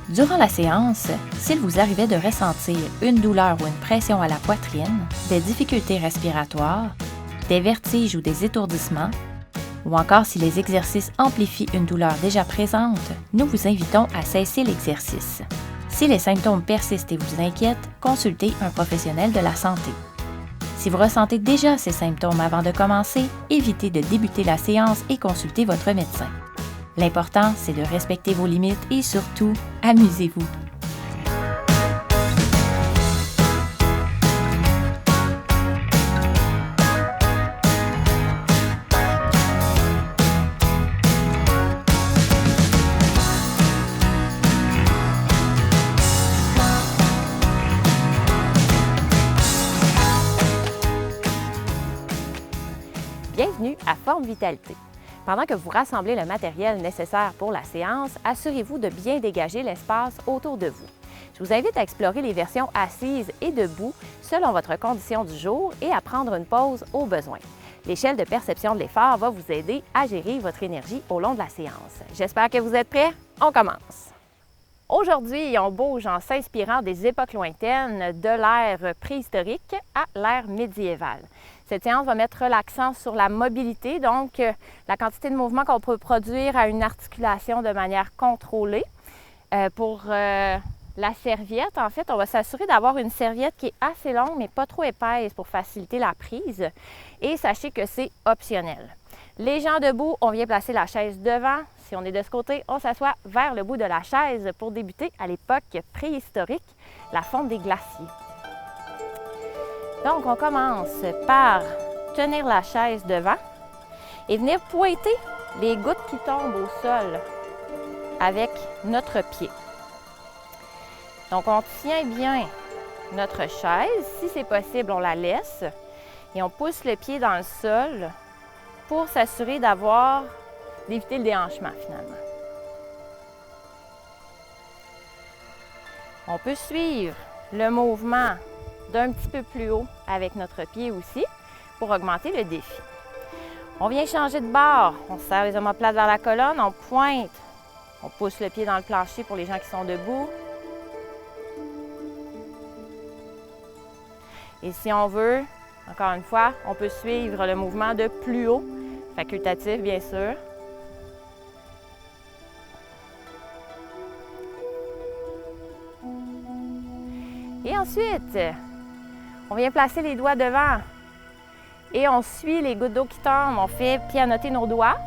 Durant la séance, s'il vous arrivait de ressentir une douleur ou une pression à la poitrine, des difficultés respiratoires, des vertiges ou des étourdissements, ou encore si les exercices amplifient une douleur déjà présente, nous vous invitons à cesser l'exercice. Si les symptômes persistent et vous inquiètent, consultez un professionnel de la santé. Si vous ressentez déjà ces symptômes avant de commencer, évitez de débuter la séance et consultez votre médecin. L'important, c'est de respecter vos limites et surtout, amusez-vous. Bienvenue à Forme Vitalité. Pendant que vous rassemblez le matériel nécessaire pour la séance, assurez-vous de bien dégager l'espace autour de vous. Je vous invite à explorer les versions assises et debout selon votre condition du jour et à prendre une pause au besoin. L'échelle de perception de l'effort va vous aider à gérer votre énergie au long de la séance. J'espère que vous êtes prêts. On commence! Aujourd'hui, on bouge en s'inspirant des époques lointaines, de l'ère préhistorique à l'ère médiévale. Cette séance va mettre l'accent sur la mobilité, donc la quantité de mouvement qu'on peut produire à une articulation de manière contrôlée. Pour la serviette, en fait, on va s'assurer d'avoir une serviette qui est assez longue, mais pas trop épaisse pour faciliter la prise. Et sachez que c'est optionnel. Les gens debout, on vient placer la chaise devant. Si on est de ce côté, on s'assoit vers le bout de la chaise pour débuter à l'époque préhistorique, la fonte des glaciers. Donc, on commence par tenir la chaise devant et venir pointer les gouttes qui tombent au sol avec notre pied. Donc, on tient bien notre chaise. Si c'est possible, on la laisse et on pousse le pied dans le sol pour s'assurer d'éviter le déhanchement finalement. On peut suivre le mouvement d'un petit peu plus haut avec notre pied aussi pour augmenter le défi. On vient changer de bord, on serre les omoplates vers la colonne, on pointe, on pousse le pied dans le plancher pour les gens qui sont debout. Et si on veut, encore une fois, on peut suivre le mouvement de plus haut, facultatif bien sûr. Et ensuite, on vient placer les doigts devant et on suit les gouttes d'eau qui tombent. On fait pianoter nos doigts.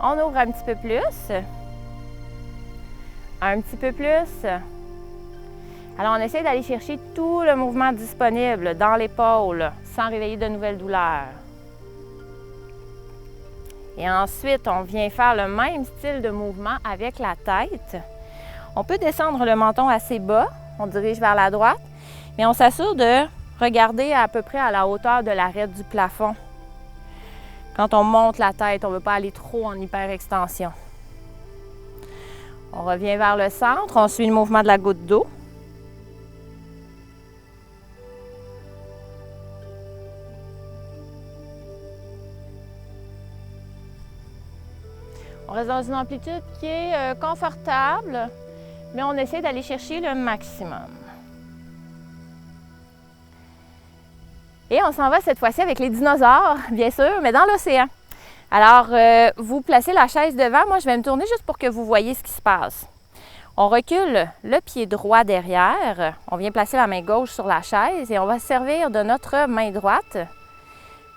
On ouvre un petit peu plus. Un petit peu plus. Alors, on essaie d'aller chercher tout le mouvement disponible dans l'épaule sans réveiller de nouvelles douleurs. Et ensuite, on vient faire le même style de mouvement avec la tête. On peut descendre le menton assez bas. On dirige vers la droite, mais on s'assure de regarder à peu près à la hauteur de l'arête du plafond. Quand on monte la tête, on ne veut pas aller trop en hyperextension. On revient vers le centre, on suit le mouvement de la goutte d'eau. On reste dans une amplitude qui est confortable, mais on essaie d'aller chercher le maximum. Et on s'en va cette fois-ci avec les dinosaures, bien sûr, mais dans l'océan. Alors, vous placez la chaise devant. Moi, je vais me tourner juste pour que vous voyez ce qui se passe. On recule le pied droit derrière. On vient placer la main gauche sur la chaise et on va se servir de notre main droite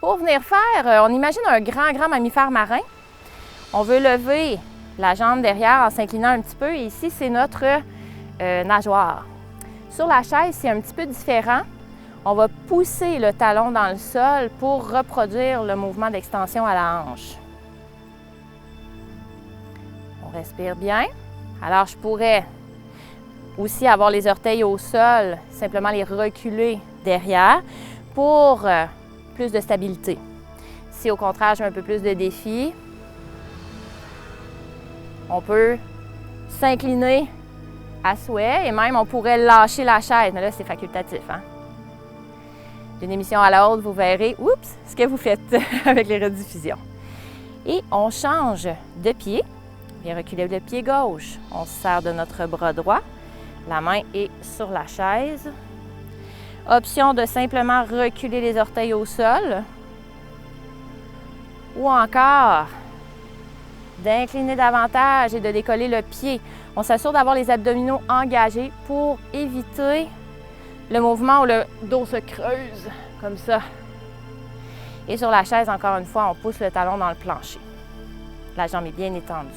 pour venir faire, on imagine un grand mammifère marin. On veut lever la jambe derrière en s'inclinant un petit peu. Et ici, c'est notre nageoire. Sur la chaise, c'est un petit peu différent. On va pousser le talon dans le sol pour reproduire le mouvement d'extension à la hanche. On respire bien. Alors, je pourrais aussi avoir les orteils au sol, simplement les reculer derrière pour plus de stabilité. Si au contraire, j'ai un peu plus de défi, on peut s'incliner à souhait et même on pourrait lâcher la chaise. Mais là, c'est facultatif. D'une émission à l'autre, vous verrez ce que vous faites avec les rediffusions. Et on change de pied. Bien reculer le pied gauche. On se sert de notre bras droit. La main est sur la chaise. Option de simplement reculer les orteils au sol. Ou encore d'incliner davantage et de décoller le pied. On s'assure d'avoir les abdominaux engagés pour éviter le mouvement où le dos se creuse, comme ça. Et sur la chaise, encore une fois, on pousse le talon dans le plancher. La jambe est bien étendue.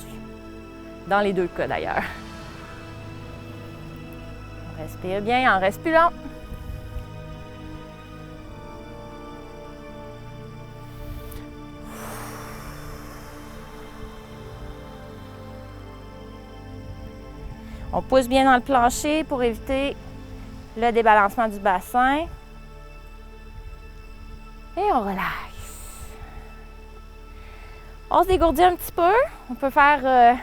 Dans les deux cas d'ailleurs. On respire bien en respilant. On pousse bien dans le plancher pour éviter le débalancement du bassin. Et on relaxe. On se dégourdit un petit peu. On peut faire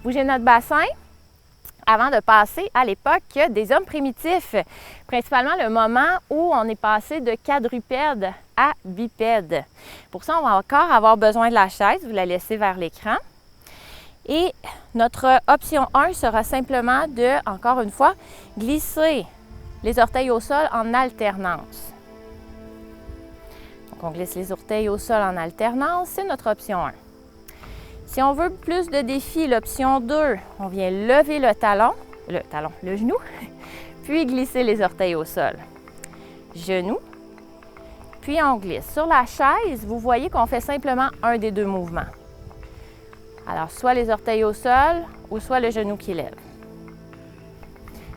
bouger notre bassin avant de passer à l'époque des hommes primitifs. Principalement le moment où on est passé de quadrupède à bipède. Pour ça, on va encore avoir besoin de la chaise. Vous la laissez vers l'écran. Et notre option 1 sera simplement de, encore une fois, glisser les orteils au sol en alternance. Donc, on glisse les orteils au sol en alternance, c'est notre option 1. Si on veut plus de défi, l'option 2, on vient lever le genou, puis glisser les orteils au sol. Genou, puis on glisse. Sur la chaise, vous voyez qu'on fait simplement un des deux mouvements. Alors, soit les orteils au sol ou soit le genou qui lève.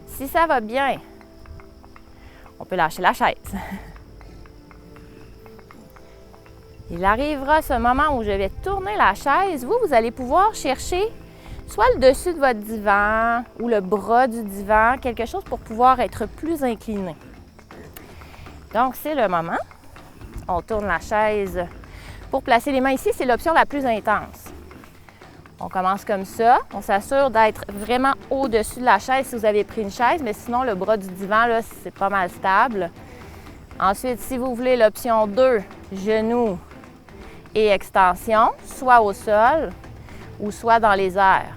Si ça va bien, on peut lâcher la chaise. Il arrivera ce moment où je vais tourner la chaise. Vous allez pouvoir chercher soit le dessus de votre divan ou le bras du divan, quelque chose pour pouvoir être plus incliné. Donc, c'est le moment. On tourne la chaise pour placer les mains ici. C'est l'option la plus intense. On commence comme ça. On s'assure d'être vraiment au-dessus de la chaise si vous avez pris une chaise, mais sinon, le bras du divan, là, c'est pas mal stable. Ensuite, si vous voulez l'option 2, genoux et extension, soit au sol ou soit dans les airs.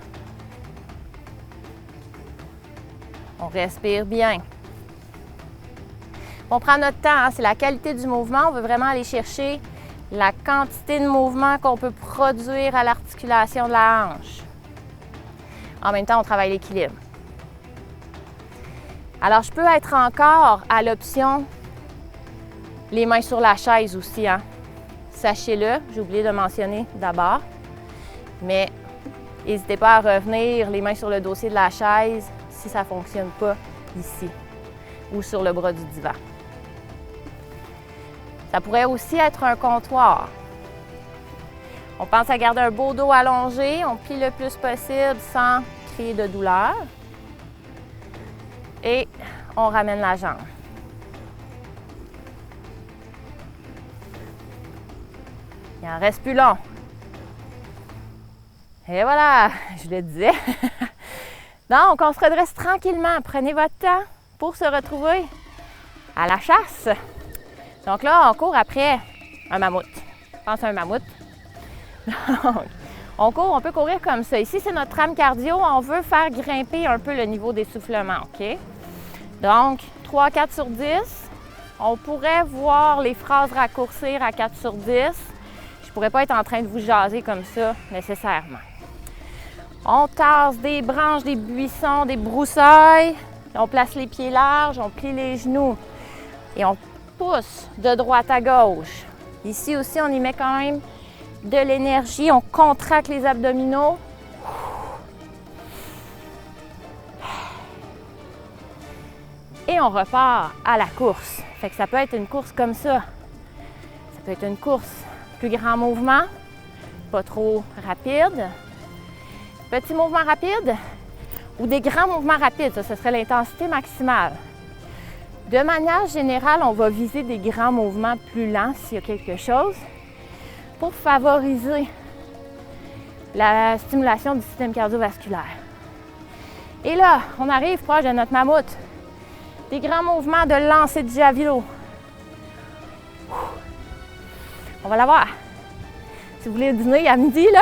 On respire bien. On prend notre temps, hein, c'est la qualité du mouvement. On veut vraiment aller chercher la quantité de mouvement qu'on peut produire à l'articulation de la hanche. En même temps, on travaille l'équilibre. Alors, je peux être encore à l'option les mains sur la chaise aussi, hein. Sachez-le, j'ai oublié de mentionner d'abord, mais n'hésitez pas à revenir les mains sur le dossier de la chaise si ça ne fonctionne pas ici ou sur le bras du divan. Ça pourrait aussi être un comptoir. On pense à garder un beau dos allongé, on plie le plus possible sans créer de douleur. Et on ramène la jambe. Il en reste plus long. Et voilà, je le disais. Donc, on se redresse tranquillement. Prenez votre temps pour se retrouver à la chasse. Donc là, on court après un mammouth. Pense à un mammouth. Donc, on peut courir comme ça. Ici, c'est notre trame cardio. On veut faire grimper un peu le niveau d'essoufflement, OK? Donc, 3-4 sur 10. On pourrait voir les phrases raccourcir à 4 sur 10. Je ne pourrais pas être en train de vous jaser comme ça nécessairement. On tasse des branches, des buissons, des broussailles. On place les pieds larges, on plie les genoux et on pousse de droite à gauche. Ici aussi, on y met quand même de l'énergie. On contracte les abdominaux. Et on repart à la course. Fait que ça peut être une course comme ça. Ça peut être une course plus grand mouvement, pas trop rapide. Petit mouvement rapide ou des grands mouvements rapides, ça, ce serait l'intensité maximale. De manière générale, on va viser des grands mouvements plus lents s'il y a quelque chose pour favoriser la stimulation du système cardiovasculaire. Et là, on arrive proche de notre mammouth. Des grands mouvements de lancer de javelot. On va l'avoir. Si vous voulez dîner à midi, là,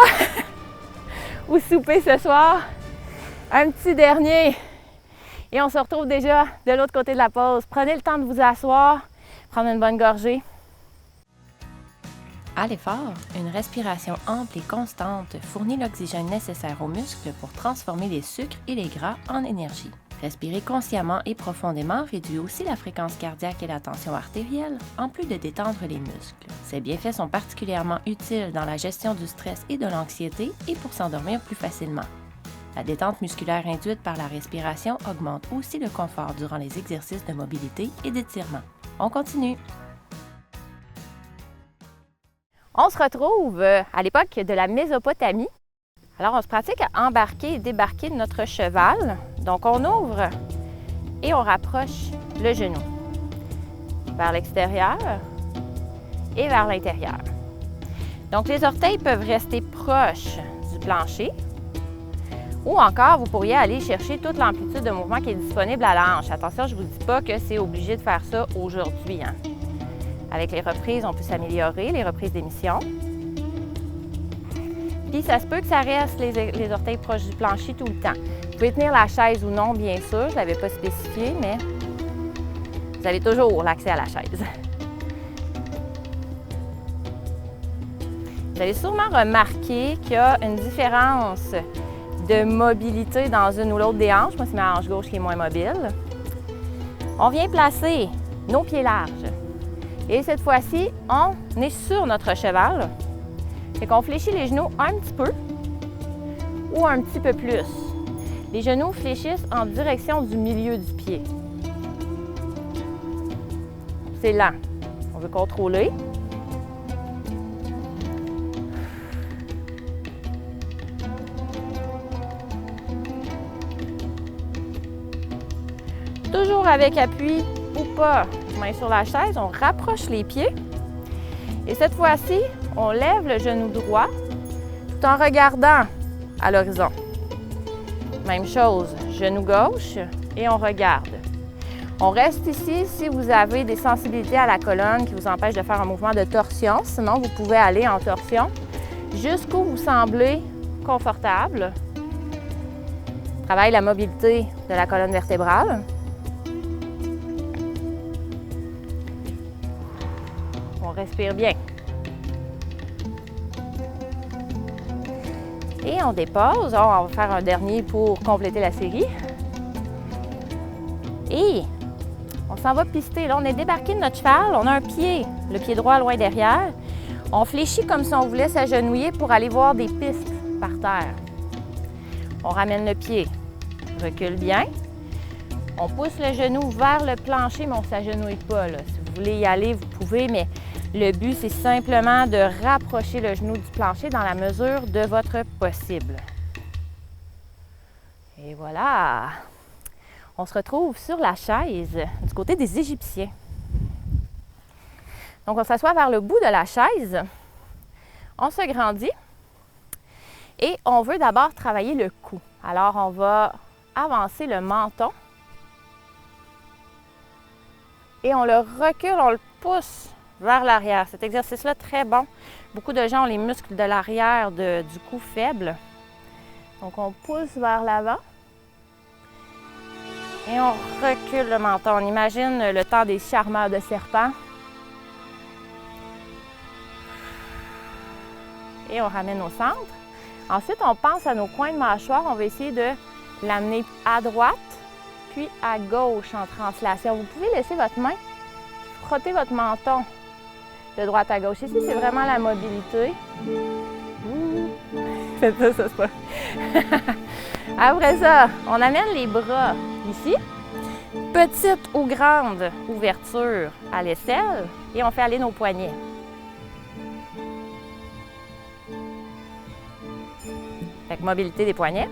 ou souper ce soir. Un petit dernier. Et on se retrouve déjà de l'autre côté de la pause. Prenez le temps de vous asseoir, prendre une bonne gorgée. À l'effort, une respiration ample et constante fournit l'oxygène nécessaire aux muscles pour transformer les sucres et les gras en énergie. Respirer consciemment et profondément réduit aussi la fréquence cardiaque et la tension artérielle, en plus de détendre les muscles. Ces bienfaits sont particulièrement utiles dans la gestion du stress et de l'anxiété et pour s'endormir plus facilement. La détente musculaire induite par la respiration augmente aussi le confort durant les exercices de mobilité et d'étirement. On continue! On se retrouve à l'époque de la Mésopotamie. Alors, on se pratique à embarquer et débarquer de notre cheval. Donc, on ouvre et on rapproche le genou vers l'extérieur et vers l'intérieur. Donc, les orteils peuvent rester proches du plancher ou encore, vous pourriez aller chercher toute l'amplitude de mouvement qui est disponible à la hanche. Attention, je ne vous dis pas que c'est obligé de faire ça aujourd'hui. Avec les reprises, on peut s'améliorer, les reprises d'émission. Puis, ça se peut que ça reste les orteils proches du plancher tout le temps. Vous pouvez tenir la chaise ou non, bien sûr. Je ne l'avais pas spécifié, mais vous avez toujours l'accès à la chaise. Vous avez sûrement remarqué qu'il y a une différence de mobilité dans une ou l'autre des hanches. Moi, c'est ma hanche gauche qui est moins mobile. On vient placer nos pieds larges. Et cette fois-ci, on est sur notre cheval. Fait qu'on fléchit les genoux un petit peu ou un petit peu plus. Les genoux fléchissent en direction du milieu du pied. C'est lent. On veut contrôler. Toujours avec appui ou pas, main sur la chaise, on rapproche les pieds. Et cette fois-ci, on lève le genou droit tout en regardant à l'horizon. Même chose, genou gauche et on regarde. On reste ici si vous avez des sensibilités à la colonne qui vous empêchent de faire un mouvement de torsion. Sinon, vous pouvez aller en torsion jusqu'où vous semblez confortable. Travaille la mobilité de la colonne vertébrale. On respire bien. Et on dépose. On va faire un dernier pour compléter la série. Et on s'en va pister. Là, on est débarqué de notre cheval. On a un pied, le pied droit loin derrière. On fléchit comme si on voulait s'agenouiller pour aller voir des pistes par terre. On ramène le pied. Recule bien. On pousse le genou vers le plancher, mais on ne s'agenouille pas. Là. Si vous voulez y aller, vous pouvez, mais le but, c'est simplement de rapprocher le genou du plancher dans la mesure de votre possible. Et voilà! On se retrouve sur la chaise du côté des Égyptiens. Donc, on s'assoit vers le bout de la chaise. On se grandit. Et on veut d'abord travailler le cou. Alors, on va avancer le menton. Et on le recule, on le pousse vers l'arrière. Cet exercice-là, très bon. Beaucoup de gens ont les muscles de l'arrière du cou faibles. Donc, on pousse vers l'avant. Et on recule le menton. On imagine le temps des charmeurs de serpents. Et on ramène au centre. Ensuite, on pense à nos coins de mâchoire. On va essayer de l'amener à droite, puis à gauche en translation. Vous pouvez laisser votre main frotter votre menton de droite à gauche. Ici, c'est vraiment la mobilité. Faites ça, c'est pas. Après ça, on amène les bras ici. Petite ou grande ouverture à l'aisselle et on fait aller nos poignets. Fait que mobilité des poignets.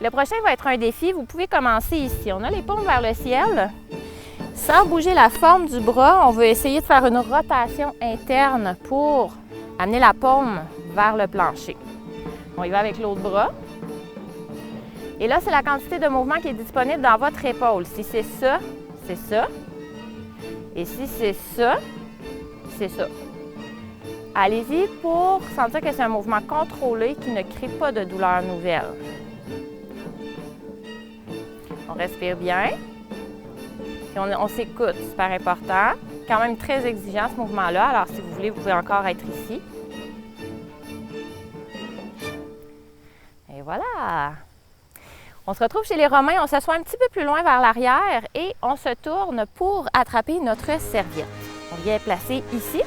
Le prochain va être un défi. Vous pouvez commencer ici. On a les paumes vers le ciel. Sans bouger la forme du bras, on veut essayer de faire une rotation interne pour amener la paume vers le plancher. On y va avec l'autre bras. Et là, c'est la quantité de mouvement qui est disponible dans votre épaule. Si c'est ça, c'est ça. Et si c'est ça, c'est ça. Allez-y pour sentir que c'est un mouvement contrôlé qui ne crée pas de douleur nouvelle. On respire bien. Puis on s'écoute, super important. Quand même très exigeant ce mouvement-là, alors si vous voulez, vous pouvez encore être ici. Et voilà! On se retrouve chez les Romains, on s'assoit un petit peu plus loin vers l'arrière et on se tourne pour attraper notre serviette. On vient placer ici.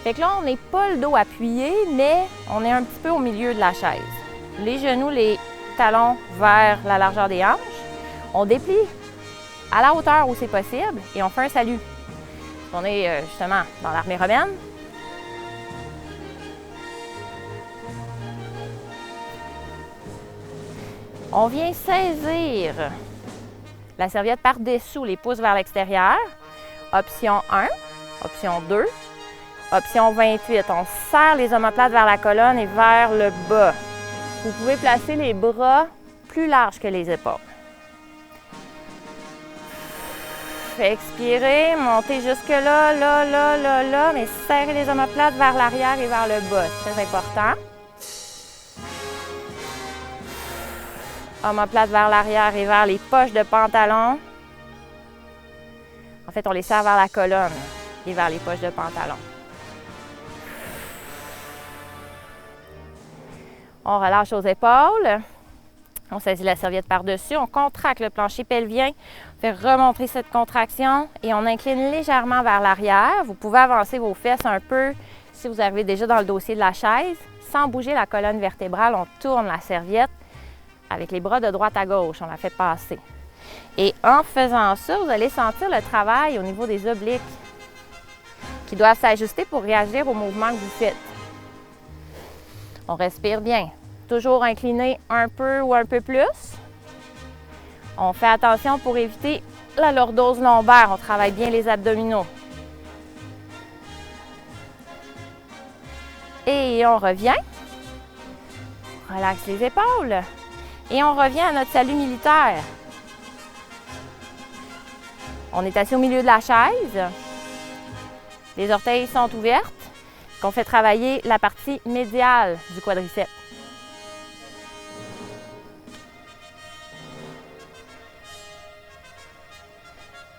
Fait que là, on n'est pas le dos appuyé, mais on est un petit peu au milieu de la chaise. Les genoux, les talons vers la largeur des hanches. On déplie à la hauteur où c'est possible et on fait un salut. On est justement dans l'armée romaine. On vient saisir la serviette par-dessous, les pouces vers l'extérieur. Option 1, option 2, option 28. On serre les omoplates vers la colonne et vers le bas. Vous pouvez placer les bras plus larges que les épaules. Expirez, montez jusque là, là, mais serrez les omoplates vers l'arrière et vers le bas. C'est très important. Omoplate vers l'arrière et vers les poches de pantalon. En fait, on les serre vers la colonne et vers les poches de pantalon. On relâche aux épaules. On saisit la serviette par-dessus. On contracte le plancher pelvien. On fait remonter cette contraction et on incline légèrement vers l'arrière. Vous pouvez avancer vos fesses un peu si vous arrivez déjà dans le dossier de la chaise. Sans bouger la colonne vertébrale, on tourne la serviette. Avec les bras de droite à gauche, on la fait passer. Et en faisant ça, vous allez sentir le travail au niveau des obliques qui doivent s'ajuster pour réagir au mouvement que vous faites. On respire bien. Toujours incliné un peu ou un peu plus. On fait attention pour éviter la lordose lombaire. On travaille bien les abdominaux. Et on revient. Relaxe les épaules. Et on revient à notre salut militaire. On est assis au milieu de la chaise. Les orteils sont ouvertes. On fait travailler la partie médiale du quadriceps.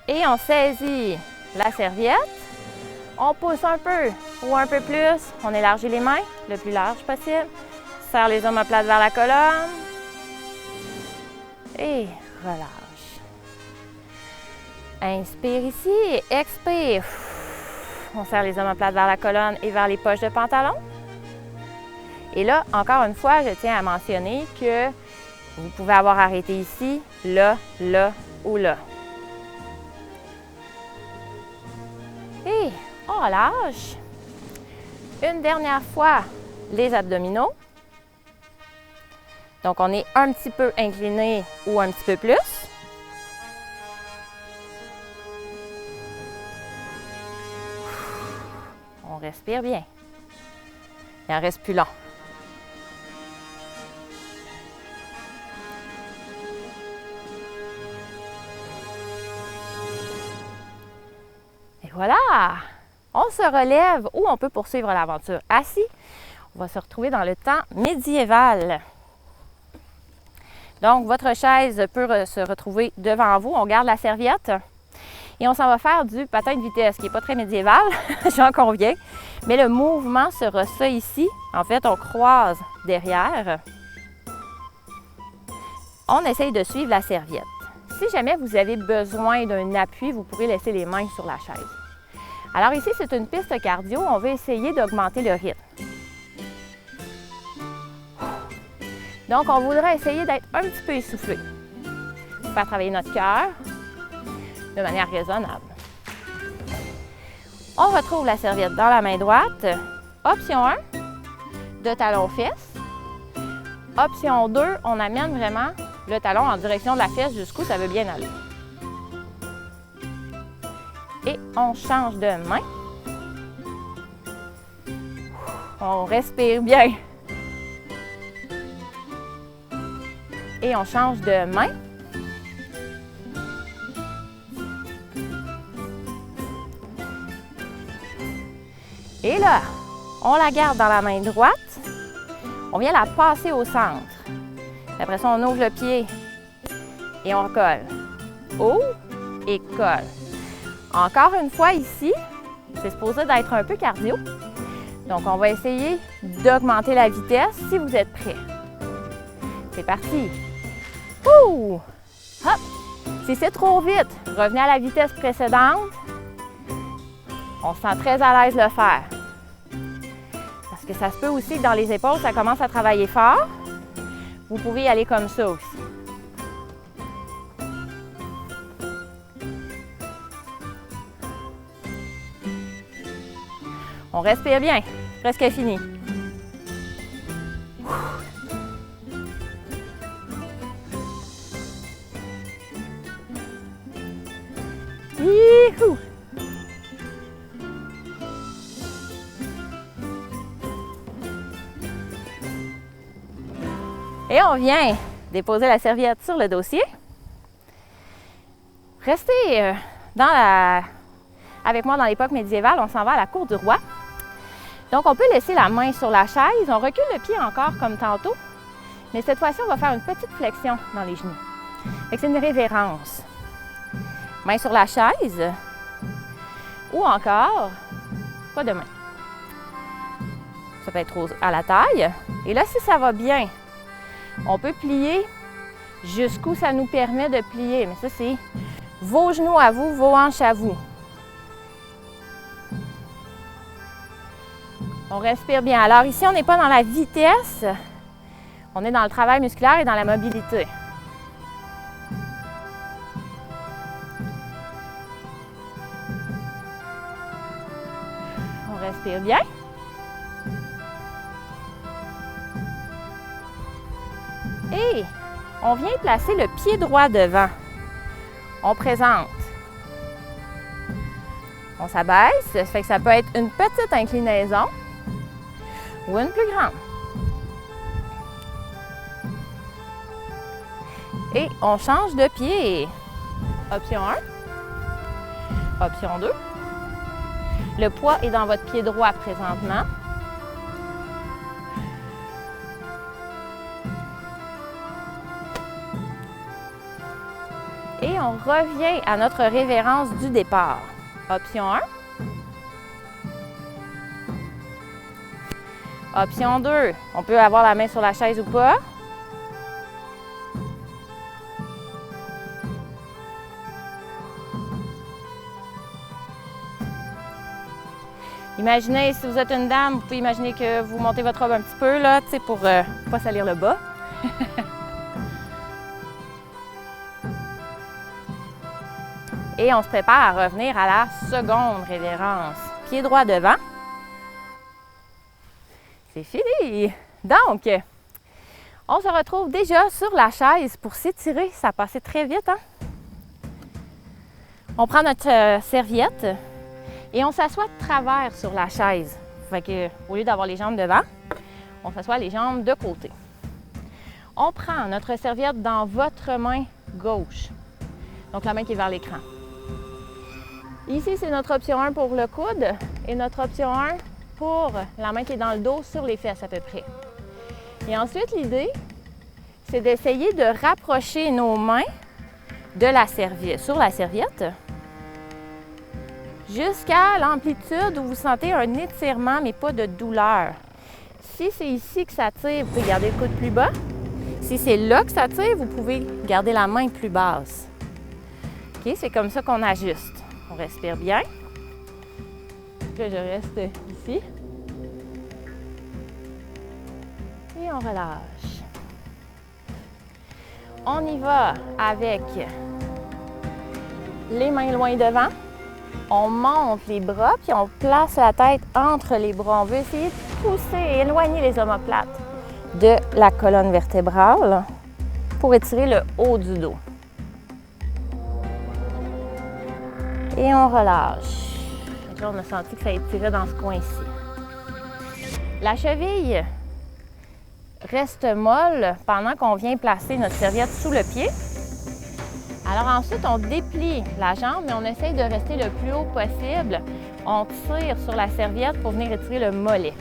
Et on saisit la serviette. On pousse un peu ou un peu plus. On élargit les mains le plus large possible. Serre les omoplates vers la colonne. Et relâche. Inspire ici et expire. On serre les omoplates vers la colonne et vers les poches de pantalon. Et là, encore une fois, je tiens à mentionner que vous pouvez avoir arrêté ici, là, là ou là. Et on relâche. Une dernière fois, les abdominaux. Donc, on est un petit peu incliné ou un petit peu plus. On respire bien. Il en reste plus long. Et voilà! On se relève ou on peut poursuivre l'aventure assis. On va se retrouver dans le temps médiéval. Donc, votre chaise peut se retrouver devant vous. On garde la serviette et on s'en va faire du patin de vitesse, qui n'est pas très médiéval, j'en conviens. Mais le mouvement sera ça ici. En fait, on croise derrière. On essaye de suivre la serviette. Si jamais vous avez besoin d'un appui, vous pourrez laisser les mains sur la chaise. Alors ici, c'est une piste cardio. On va essayer d'augmenter le rythme. Donc, on voudrait essayer d'être un petit peu essoufflé. Faire travailler notre cœur de manière raisonnable. On retrouve la serviette dans la main droite. Option 1, de talon aux fesses. Option 2, on amène vraiment le talon en direction de la fesse jusqu'où ça veut bien aller. Et on change de main. On respire bien. Et on change de main. Et là, On la garde dans la main droite. On vient la passer au centre. Après ça, on ouvre le pied et on colle. Ouvre et colle. Encore une fois ici, c'est supposé d'être un peu cardio. Donc, on va essayer d'augmenter la vitesse si vous êtes prêts. C'est parti. Ouh! Hop! Si c'est trop vite, revenez à la vitesse précédente. On se sent très à l'aise de le faire. Parce que ça se peut aussi que dans les épaules, ça commence à travailler fort. Vous pouvez y aller comme ça aussi. On respire bien. Presque fini. Youhou! Et on vient déposer la serviette sur le dossier. Restez avec moi dans l'époque médiévale, on s'en va à la cour du roi. Donc, on peut laisser la main sur la chaise. On recule le pied encore comme tantôt. Mais cette fois-ci, on va faire une petite flexion dans les genoux. C'est une révérence. Main sur la chaise. Ou encore, pas de main. Ça peut être à la taille. Et là, si ça va bien, on peut plier jusqu'où ça nous permet de plier. Mais ça, c'est vos genoux à vous, vos hanches à vous. On respire bien. Alors ici, on n'est pas dans la vitesse, on est dans le travail musculaire et dans la mobilité. On respire bien. Et on vient placer le pied droit devant. On présente. On s'abaisse, ça fait que ça peut être une petite inclinaison ou une plus grande. Et on change de pied. Option 1. Option 2. Le poids est dans votre pied droit présentement. Et on revient à notre révérence du départ. Option 1. Option 2, on peut avoir la main sur la chaise ou pas. Imaginez, si vous êtes une dame, vous pouvez imaginer que vous montez votre robe un petit peu, là, pour ne pas salir le bas. Et on se prépare à revenir à la seconde révérence. Pied droit devant. C'est fini! Donc, on se retrouve déjà sur la chaise pour s'étirer. Ça a passé très vite, hein? On prend notre serviette et on s'assoit de travers sur la chaise. Fait que, au lieu d'avoir les jambes devant, on s'assoit les jambes de côté. On prend notre serviette dans votre main gauche. Donc, la main qui est vers l'écran. Ici, c'est notre option 1 pour le coude et notre option 1 pour la main qui est dans le dos sur les fesses à peu près. Et ensuite, l'idée, c'est d'essayer de rapprocher nos mains de la serviette, sur la serviette jusqu'à l'amplitude où vous sentez un étirement, mais pas de douleur. Si c'est ici que ça tire, vous pouvez garder le coude plus bas. Si c'est là que ça tire, vous pouvez garder la main plus basse. OK, c'est comme ça qu'on ajuste. On respire bien. Là, je reste ici. Et on relâche. On y va avec les mains loin devant. On monte les bras, puis on place la tête entre les bras. On veut essayer de pousser et éloigner les omoplates de la colonne vertébrale pour étirer le haut du dos. Et on relâche. Donc là, on a senti que ça étirait dans ce coin-ci. La cheville reste molle pendant qu'on vient placer notre serviette sous le pied. Alors ensuite, on déplie la jambe, mais on essaye de rester le plus haut possible. On tire sur la serviette pour venir étirer le mollet.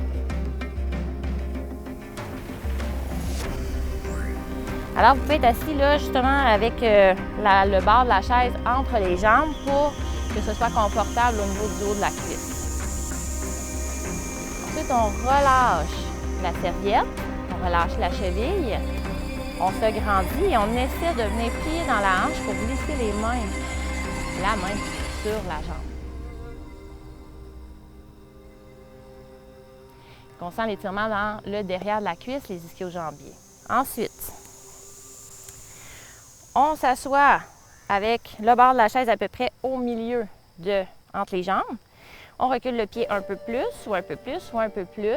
Alors, vous pouvez être assis là, justement, avec le bord de la chaise entre les jambes pour que ce soit confortable au niveau du haut de la cuisse. Ensuite, on relâche la serviette, on relâche la cheville, on se grandit et on essaie de venir plier dans la hanche pour glisser les mains, la main sur la jambe. On sent l'étirement dans le derrière de la cuisse, les ischio-jambiers. Ensuite, on s'assoit avec le bord de la chaise à peu près au milieu entre les jambes. On recule le pied un peu plus, ou un peu plus, ou un peu plus.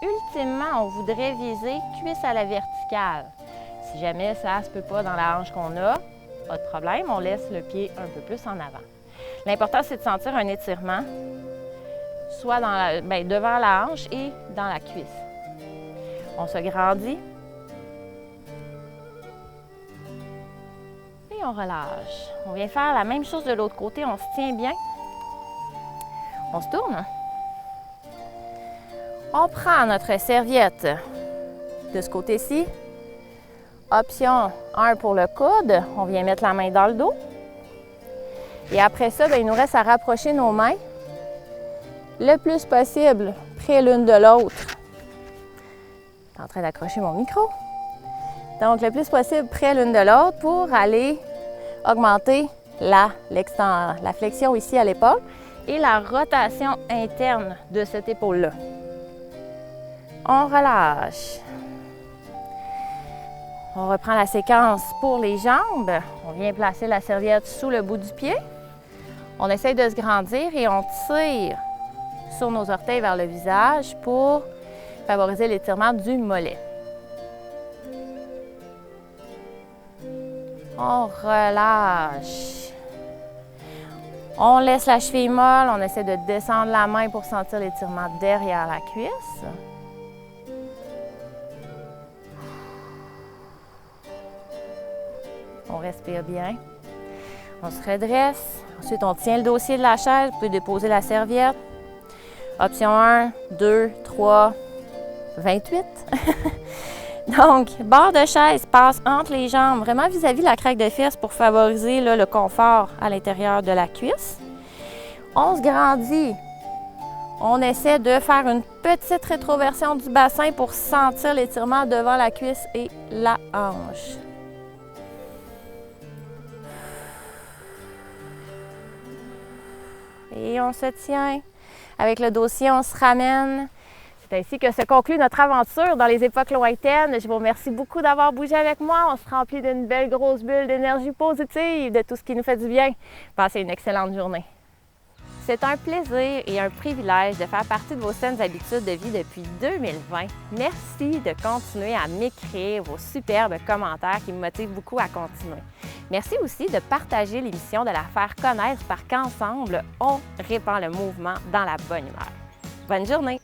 Ultimement, on voudrait viser cuisse à la verticale. Si jamais ça ne se peut pas dans la hanche qu'on a, pas de problème, on laisse le pied un peu plus en avant. L'important, c'est de sentir un étirement, soit devant la hanche et dans la cuisse. On se grandit. Et on relâche. On vient faire la même chose de l'autre côté, on se tient bien. On se tourne. On prend notre serviette de ce côté-ci. Option 1 pour le coude. On vient mettre la main dans le dos. Et après ça, il nous reste à rapprocher nos mains le plus possible près l'une de l'autre. Je suis en train d'accrocher mon micro. Donc, le plus possible près l'une de l'autre pour aller augmenter la flexion ici à l'épaule et la rotation interne de cette épaule-là. On relâche. On reprend la séquence pour les jambes. On vient placer la serviette sous le bout du pied. On essaye de se grandir et on tire sur nos orteils vers le visage pour favoriser l'étirement du mollet. On relâche. On laisse la cheville molle, on essaie de descendre la main pour sentir l'étirement derrière la cuisse. On respire bien. On se redresse. Ensuite, on tient le dossier de la chaise. Vous pouvez déposer la serviette. Option 1, 2, 3, 28. Donc, bord de chaise passe entre les jambes, vraiment vis-à-vis de la craque de fesses pour favoriser là, le confort à l'intérieur de la cuisse. On se grandit. On essaie de faire une petite rétroversion du bassin pour sentir l'étirement devant la cuisse et la hanche. Et on se tient. Avec le dossier, on se ramène. C'est ainsi que se conclut notre aventure dans les époques lointaines. Je vous remercie beaucoup d'avoir bougé avec moi. On se remplit d'une belle grosse bulle d'énergie positive, de tout ce qui nous fait du bien. Passez une excellente journée. C'est un plaisir et un privilège de faire partie de vos saines habitudes de vie depuis 2020. Merci de continuer à m'écrire vos superbes commentaires qui me motivent beaucoup à continuer. Merci aussi de partager l'émission, de la faire connaître parce qu'ensemble, on répand le mouvement dans la bonne humeur. Bonne journée!